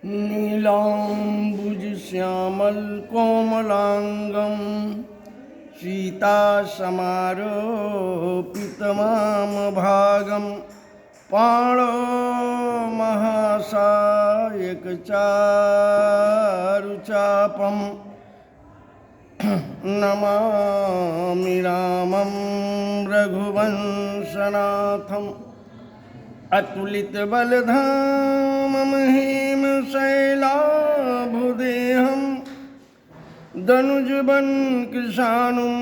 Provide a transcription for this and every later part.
नीलाम्बुजश्यामलकोमलाङ्गं सीतासमारोपितवामभागं पाणो महासायकचारुचापं नमामि रामं रघुवंशनाथम् अतुलितबलधामं हेमशैलाभुदेहं दनुजवनकृशानुं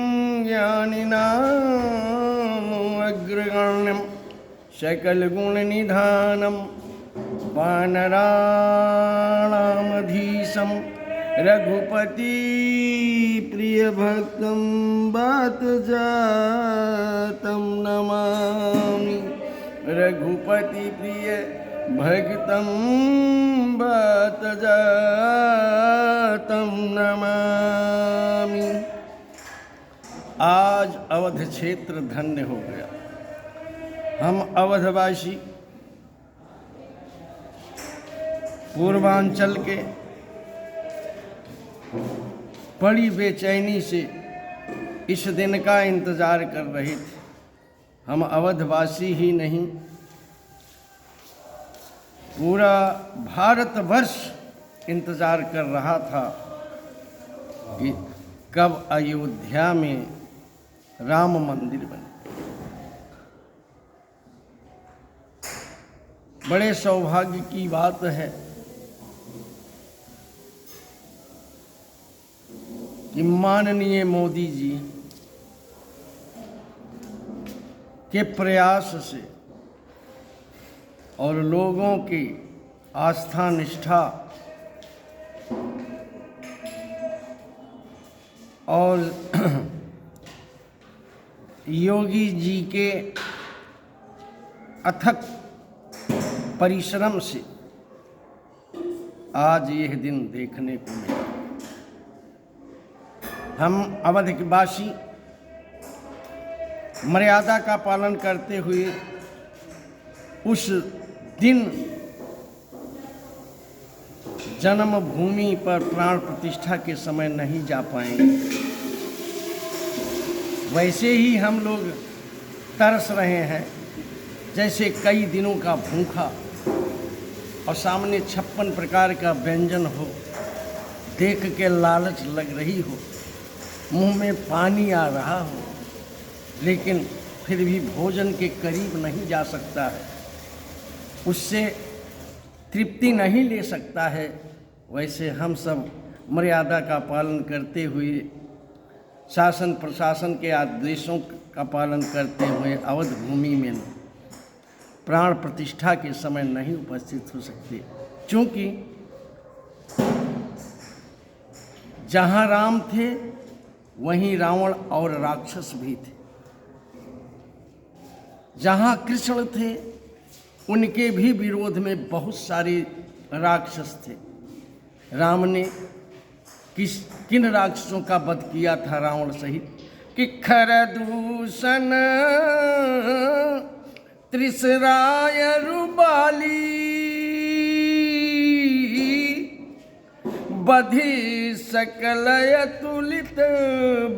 ज्ञानिनामग्रगण्यं सकलगुणनिधानं वानराणामधीशं रघुपतिप्रियभक्तं वातजातं नमामि। रघुपति प्रिय भक्तं वातजातं नमामि। आज अवध क्षेत्र धन्य हो गया। हम अवधवासी पूर्वांचल के बड़ी बेचैनी से इस दिन का इंतजार कर रहे थे। हम अवधवासी ही नहीं, पूरा भारतवर्ष इंतजार कर रहा था कि कब अयोध्या में राम मंदिर बने। बड़े सौभाग्य की बात है कि माननीय मोदी जी के प्रयास से और लोगों की आस्था निष्ठा और योगी जी के अथक परिश्रम से आज यह दिन देखने को मिला। हम अवध के वासी मर्यादा का पालन करते हुए उस दिन जन्मभूमि पर प्राण प्रतिष्ठा के समय नहीं जा पाएंगे। वैसे ही हम लोग तरस रहे हैं जैसे कई दिनों का भूखा और सामने 56 प्रकार का व्यंजन हो, देख के लालच लग रही हो, मुंह में पानी आ रहा हो, लेकिन फिर भी भोजन के करीब नहीं जा सकता है, उससे तृप्ति नहीं ले सकता है। वैसे हम सब मर्यादा का पालन करते हुए, शासन प्रशासन के आदेशों का पालन करते हुए अवध भूमि में प्राण प्रतिष्ठा के समय नहीं उपस्थित हो सकते, क्योंकि जहाँ राम थे वहीं रावण और राक्षस भी थे। जहाँ कृष्ण थे उनके भी विरोध में बहुत सारे राक्षस थे। राम ने किन राक्षसों का वध किया था रावण सहित कि खरदूषण त्रिसराय रुबाली बधि सकलय तुलित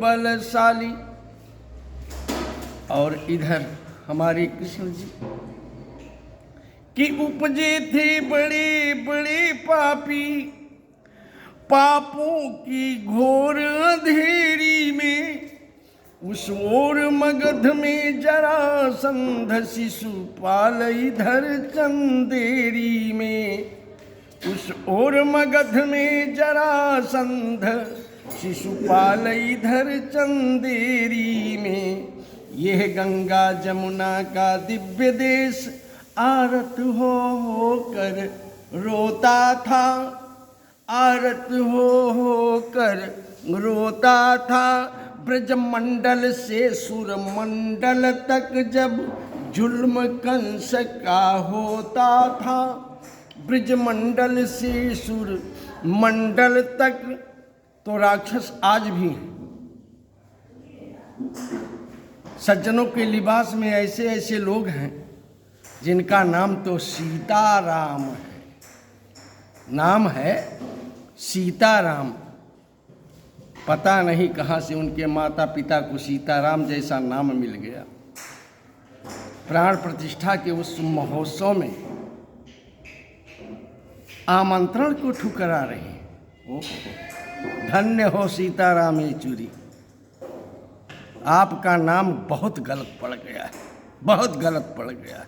बलशाली। और इधर हमारे कृष्ण जी की उपजे थे बड़े बड़े पापी, पापों की घोर अंधेरी में उस ओर मगध में जरासंध शिशुपाल इधर चंदेरी में। उस ओर मगध में जरासंध शिशुपाल इधर चंदेरी में। यह गंगा जमुना का दिव्य देश आरत हो कर रोता था, आरत हो कर रोता था। ब्रजमंडल से सुरमंडल तक जब जुल्म कंस का होता था, ब्रजमंडल से सुरमंडल तक तो राक्षस आज भी हैं। सज्जनों के लिबास में ऐसे ऐसे लोग हैं जिनका नाम तो सीताराम है, नाम है सीताराम। पता नहीं कहाँ से उनके माता पिता को सीताराम जैसा नाम मिल गया। प्राण प्रतिष्ठा के उस महोत्सव में आमंत्रण को ठुकरा रहे हैं। ओह, धन्य हो सीताराम येचुरी, आपका नाम बहुत गलत पड़ गया है, बहुत गलत पड़ गया है।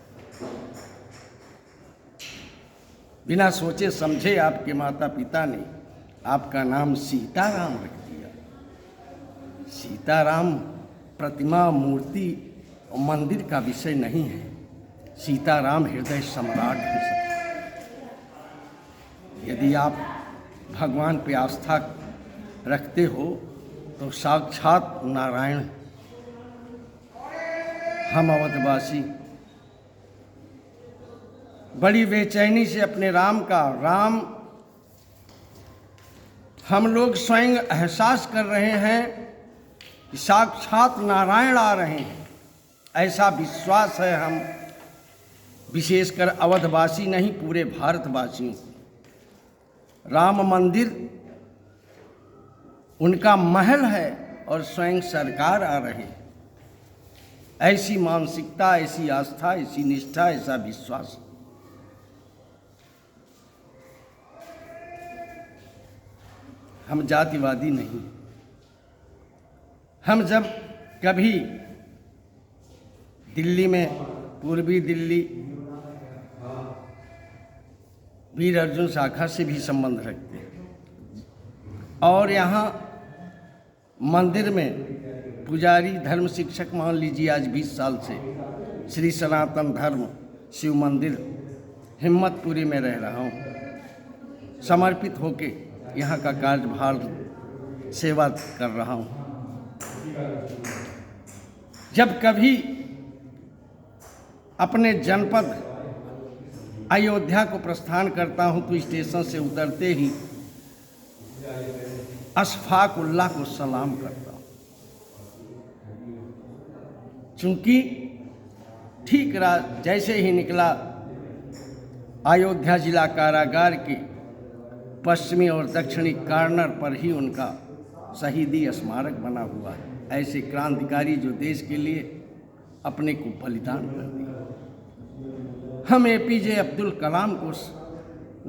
बिना सोचे समझे आपके माता पिता ने आपका नाम सीताराम रख दिया। सीताराम प्रतिमा, मूर्ति और मंदिर का विषय नहीं है। सीताराम हृदय सम्राट है। यदि आप भगवान पे आस्था रखते हो तो साक्षात नारायण। हम अवधवासी बड़ी बेचैनी से अपने राम हम लोग स्वयं एहसास कर रहे हैं कि साक्षात नारायण आ रहे हैं। ऐसा विश्वास है हम, विशेषकर अवधवासी नहीं, पूरे भारतवासियों को। राम मंदिर उनका महल है और स्वयं सरकार आ रहे हैं। ऐसी मानसिकता, ऐसी आस्था, ऐसी निष्ठा, ऐसा विश्वास। हम जातिवादी नहीं। हम जब कभी दिल्ली में, पूर्वी दिल्ली वीर अर्जुन शाखा से भी संबंध रखते हैं और यहाँ मंदिर में पुजारी, धर्म शिक्षक मान लीजिए, आज 20 साल से श्री सनातन धर्म शिव मंदिर हिम्मतपुरी में रह रहा हूँ। समर्पित होके यहाँ का कार्यभार सेवा कर रहा हूँ। जब कभी अपने जनपद अयोध्या को प्रस्थान करता हूँ तो स्टेशन से उतरते ही अशफाक उल्लाह को सलाम करता हूँ, चूँकि ठीक जैसे ही निकला अयोध्या जिला कारागार के पश्चिमी और दक्षिणी कॉर्नर पर ही उनका शहीदी स्मारक बना हुआ है। ऐसे क्रांतिकारी जो देश के लिए अपने को बलिदान कर दिया। हम एपीजे अब्दुल कलाम को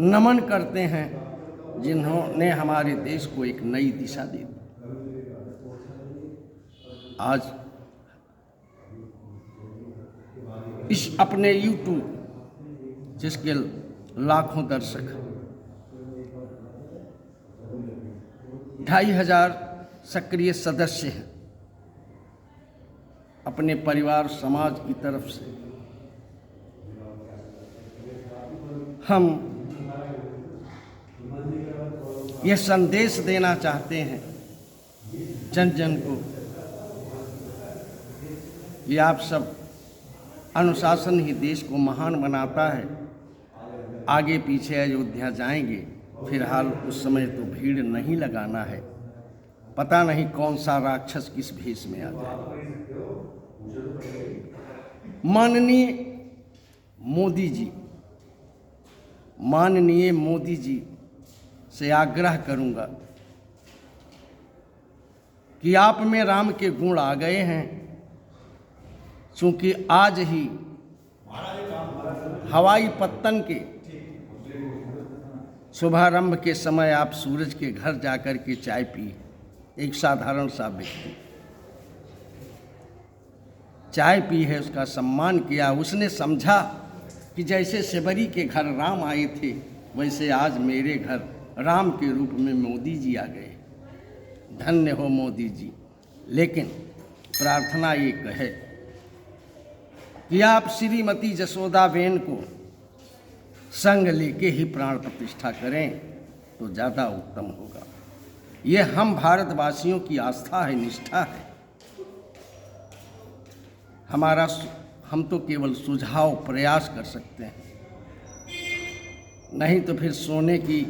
नमन करते हैं, जिन्होंने हमारे देश को एक नई दिशा दी। आज इस अपने YouTube जिसके लाखों दर्शक, 2500 सक्रिय सदस्य हैं, अपने परिवार समाज की तरफ से हम यह संदेश देना चाहते हैं जन जन को कि आप सब, अनुशासन ही देश को महान बनाता है। आगे पीछे अयोध्या जाएंगे, फिलहाल उस समय तो भीड़ नहीं लगाना है। पता नहीं कौन सा राक्षस किस भेष में आ जाए। माननीय मोदी जी से आग्रह करूंगा कि आप में राम के गुण आ गए हैं, चूंकि आज ही हवाई पत्तन के शुभारंभ के समय आप सूरज के घर जाकर के चाय पिए। एक साधारण सा व्यक्ति चाय पी है, उसका सम्मान किया। उसने समझा कि जैसे शबरी के घर राम आए थे, वैसे आज मेरे घर राम के रूप में मोदी जी आ गए। धन्य हो मोदी जी। लेकिन प्रार्थना एक है कि आप श्रीमती जसोदाबेन को संग लेके ही प्राण प्रतिष्ठा करें तो ज़्यादा उत्तम होगा। ये हम भारतवासियों की आस्था है, निष्ठा है। हम तो केवल सुझाव प्रयास कर सकते हैं, नहीं तो फिर सोने की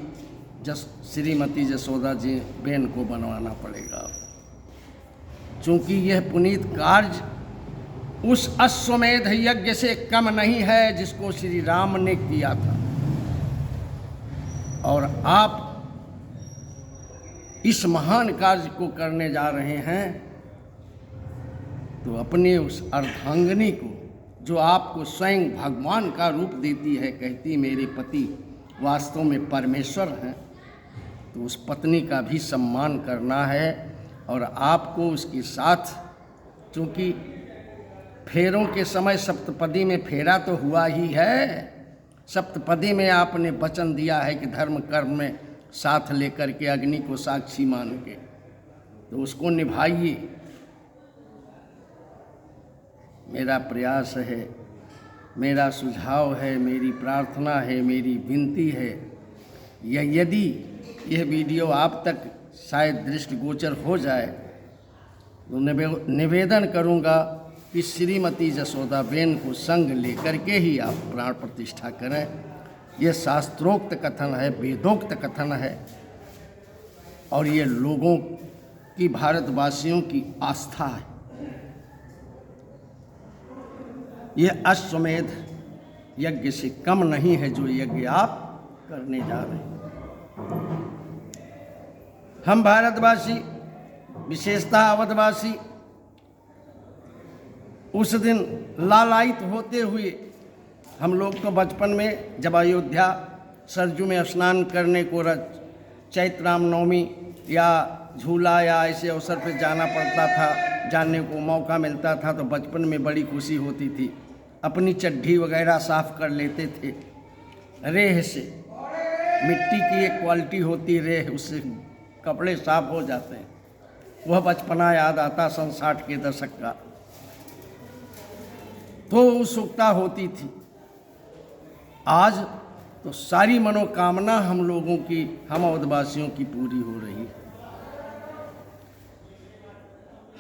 श्रीमती जसोदा जी बेन को बनवाना पड़ेगा। चूँकि यह पुनीत कार्य उस अश्वमेध यज्ञ से कम नहीं है जिसको श्री राम ने किया था। और आप इस महान कार्य को करने जा रहे हैं, तो अपने उस अर्धांगिनी को, जो आपको स्वयं भगवान का रूप देती है, कहती मेरे पति वास्तव में परमेश्वर हैं, तो उस पत्नी का भी सम्मान करना है। और आपको उसके साथ, चूँकि फेरों के समय सप्तपदी में फेरा तो हुआ ही है, सप्तपदी में आपने वचन दिया है कि धर्म कर्म में साथ लेकर के अग्नि को साक्षी मान के, तो उसको निभाइए। मेरा प्रयास है, मेरा सुझाव है, मेरी प्रार्थना है, मेरी विनती है, यदि यह वीडियो आप तक शायद दृष्टिगोचर हो जाए तो निवेदन करूंगा कि श्रीमती जसोदाबेन को संग लेकर के ही आप प्राण प्रतिष्ठा करें। यह शास्त्रोक्त कथन है, वेदोक्त कथन है, और ये लोगों की, भारतवासियों की आस्था है। यह अश्वमेध यज्ञ से कम नहीं है जो यज्ञ आप करने जा रहे हैं। हम भारतवासी, विशेषतः अवधवासी, उस दिन लालायित होते हुए, हम लोग तो बचपन में जब अयोध्या सरजू में स्नान करने को चैत्र रामनवमी या झूला या ऐसे अवसर पर जाना पड़ता था, जानने को मौका मिलता था, तो बचपन में बड़ी खुशी होती थी। अपनी चड्ढी वगैरह साफ कर लेते थे रेह से, मिट्टी की एक क्वालिटी होती रेह, उससे कपड़े साफ हो जाते हैं। वह बचपना याद आता, सन 60 के दशक का, तो उत्सुकता होती थी। आज तो सारी मनोकामना हम लोगों की, हम अवधवासियों की पूरी हो रही है।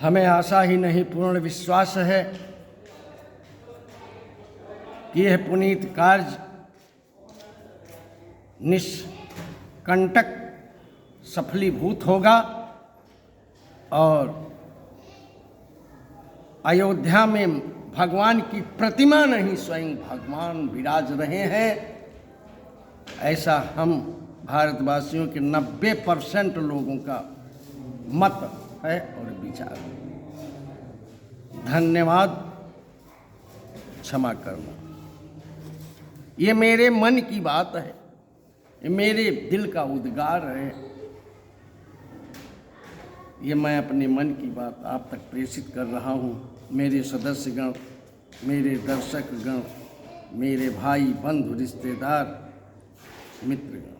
हमें आशा ही नहीं, पूर्ण विश्वास है कि यह पुनीत कार्य निष्कंटक सफलीभूत होगा और अयोध्या में भगवान की प्रतिमा नहीं, स्वयं भगवान विराज रहे हैं, ऐसा हम भारतवासियों के 90% लोगों का मत है और विचार। धन्यवाद, क्षमा करना। ये मेरे मन की बात है, ये मेरे दिल का उद्गार है, ये मैं अपने मन की बात आप तक प्रेषित कर रहा हूँ। मेरे सदस्यगण, मेरे दर्शकगण, मेरे भाई बंधु रिश्तेदार मित्रगण,